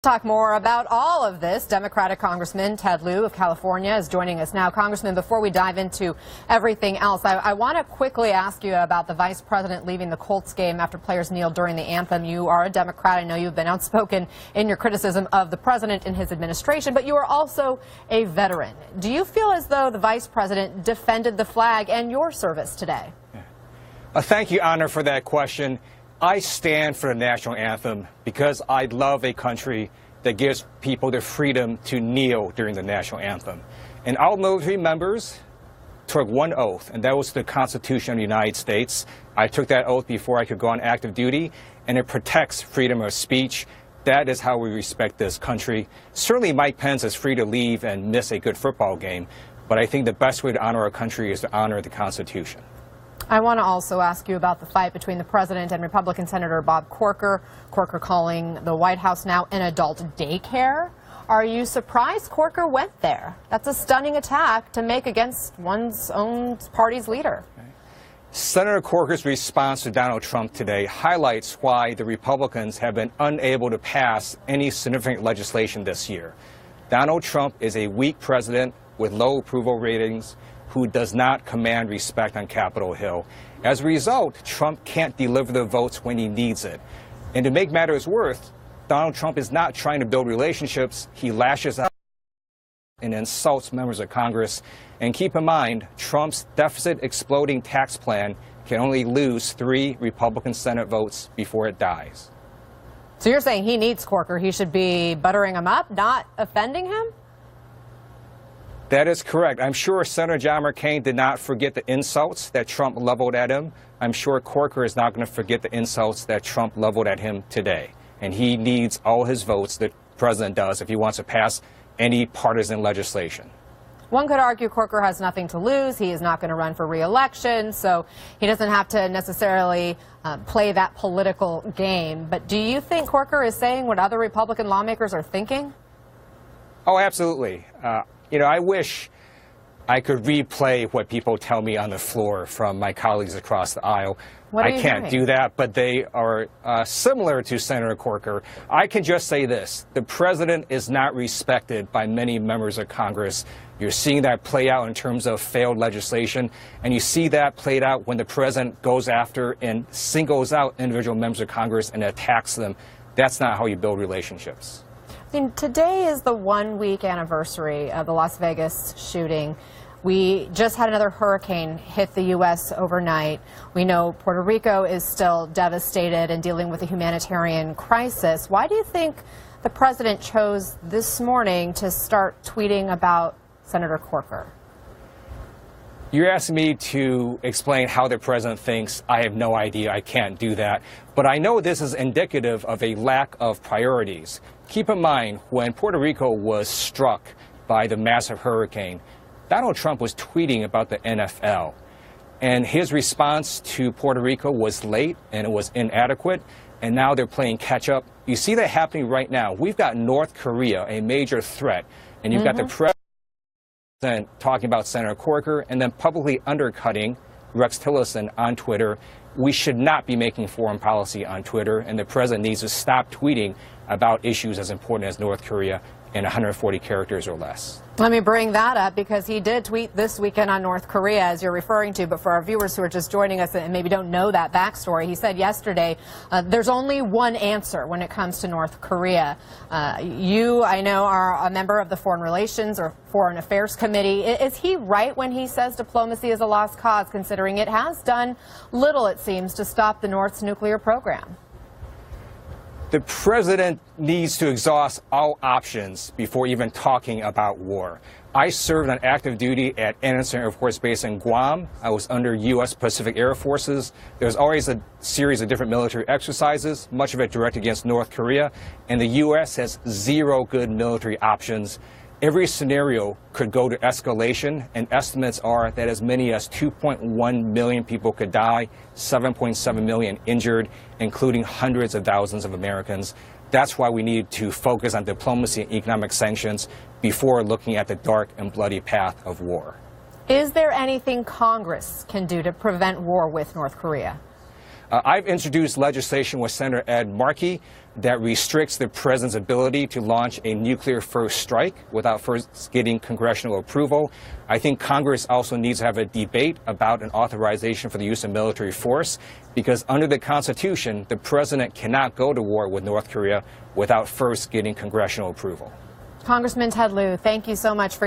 Talk more about all of this. Democratic Congressman Ted Lieu of California is joining us now. Congressman, before we dive into everything else, I want to quickly ask you about the vice president leaving the Colts game after players kneeled during the anthem. You are a Democrat. I know you've been outspoken in your criticism of the president and his administration, but you are also a veteran. Do you feel as though the vice president defended the flag and your service today? Thank you, Anna, for that question. I stand for the national anthem because I love a country that gives people the freedom to kneel during the national anthem. And our military members took one oath, and that was the Constitution of the United States. I took that oath before I could go on active duty, and it protects freedom of speech. That is how we respect this country. Certainly Mike Pence is free to leave and miss a good football game, but I think the best way to honor our country is to honor the Constitution. I want to also ask you about the fight between the president and Republican Senator Bob Corker. Corker calling the White House now an adult daycare. Are you surprised Corker went there? That's a stunning attack to make against one's own party's leader. Senator Corker's response to Donald Trump today highlights why the Republicans have been unable to pass any significant legislation this year. Donald Trump is a weak president with low approval ratings who does not command respect on Capitol Hill. As a result, Trump can't deliver the votes when he needs it. And to make matters worse, Donald Trump is not trying to build relationships. He lashes out and insults members of Congress. And keep in mind, Trump's deficit exploding tax plan can only lose 3 Republican Senate votes before it dies. So you're saying he needs Corker. He should be buttering him up, not offending him? That is correct. I'm sure Senator John McCain did not forget the insults that Trump leveled at him. I'm sure Corker is not going to forget the insults that Trump leveled at him today. And he needs all his votes, the president does, if he wants to pass any partisan legislation. One could argue Corker has nothing to lose. He is not going to run for re-election, so he doesn't have to necessarily play that political game. But do you think Corker is saying what other Republican lawmakers are thinking? Oh, absolutely. I wish I could replay what people tell me on the floor from my colleagues across the aisle. I can't do that, but they are similar to Senator Corker. I can just say this. The president is not respected by many members of Congress. You're seeing that play out in terms of failed legislation, and you see that played out when the president goes after and singles out individual members of Congress and attacks them. That's not how you build relationships. Today is the 1-week anniversary of the Las Vegas shooting. We just had another hurricane hit the U.S. overnight. We know Puerto Rico is still devastated and dealing with a humanitarian crisis. Why do you think the president chose this morning to start tweeting about Senator Corker? You're asking me to explain how the president thinks. I have no idea. I can't do that. But I know this is indicative of a lack of priorities. Keep in mind, when Puerto Rico was struck by the massive hurricane, Donald Trump was tweeting about the NFL. And his response to Puerto Rico was late and it was inadequate. And now they're playing catch up. You see that happening right now. We've got North Korea, a major threat. And you've got the president talking about Senator Corker and then publicly undercutting Rex Tillerson on Twitter. We should not be making foreign policy on Twitter, and the president needs to stop tweeting about issues as important as North Korea in 140 characters or less. Let me bring that up because he did tweet this weekend on North Korea, as you're referring to, but for our viewers who are just joining us and maybe don't know that backstory, he said yesterday there's only one answer when it comes to North Korea. You, I know, are a member of the Foreign Relations or Foreign Affairs Committee. Is he right when he says diplomacy is a lost cause, considering it has done little, it seems, to stop the North's nuclear program? The president needs to exhaust all options before even talking about war. I served on active duty at Anderson Air Force Base in Guam. I was under U.S. Pacific Air Forces. There's always a series of different military exercises, much of it directed against North Korea, and the U.S. has 0 good military options. Every scenario could go to escalation, and estimates are that as many as 2.1 million people could die, 7.7 million injured, including hundreds of thousands of Americans. That's why we need to focus on diplomacy and economic sanctions before looking at the dark and bloody path of war. Is there anything Congress can do to prevent war with North Korea? I've introduced legislation with Senator Ed Markey that restricts the president's ability to launch a nuclear first strike without first getting congressional approval. I think Congress also needs to have a debate about an authorization for the use of military force, because under the Constitution, the president cannot go to war with North Korea without first getting congressional approval. Congressman Ted Lieu, thank you so much for